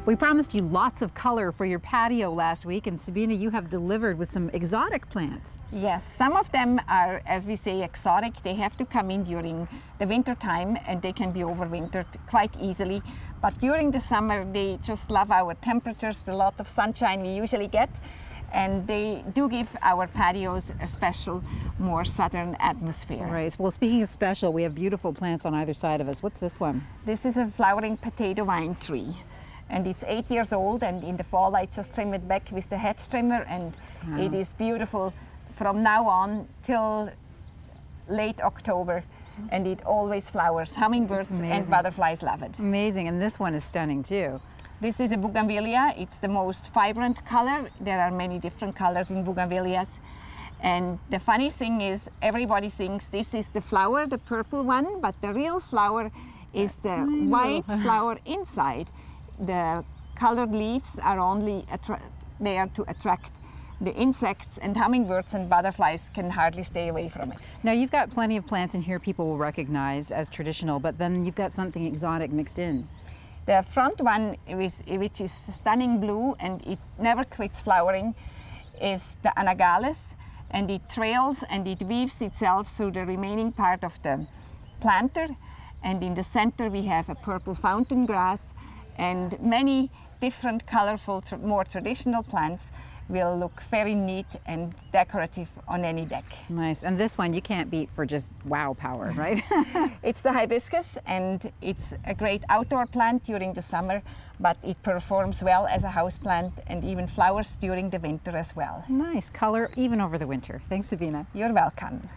We promised you lots of color for your patio last week, and Sabina, you have delivered with some exotic plants. Yes, some of them are, as we say, exotic. They have to come in during the winter time and they can be overwintered quite easily. But during the summer, they just love our temperatures, the lot of sunshine we usually get. And they do give our patios a special, more southern atmosphere. Right. Well, speaking of special, we have beautiful plants on either side of us. What's this one? This is a flowering potato vine tree. And it's 8 years old, and in the fall I just trim it back with the hedge trimmer, and it is beautiful from now on till late October. And it always flowers. Hummingbirds and butterflies love it. Amazing. And this one is stunning too. This is a bougainvillea. It's the most vibrant color. There are many different colors in bougainvilleas. And the funny thing is, everybody thinks this is the flower, the purple one, but the real flower is the white flower inside. The colored leaves are only there to attract the insects, and hummingbirds and butterflies can hardly stay away from it. Now, you've got plenty of plants in here people will recognize as traditional, but then you've got something exotic mixed in. The front one, which is stunning blue and it never quits flowering, is the Anagales, and it trails and it weaves itself through the remaining part of the planter. And in the center we have a purple fountain grass, and many different colorful, more traditional plants will look very neat and decorative on any deck. Nice. And this one you can't beat for just wow power, right? It's the hibiscus, and it's a great outdoor plant during the summer, but it performs well as a house plant and even flowers during the winter as well. Nice color even over the winter. Thanks, Sabina. You're welcome.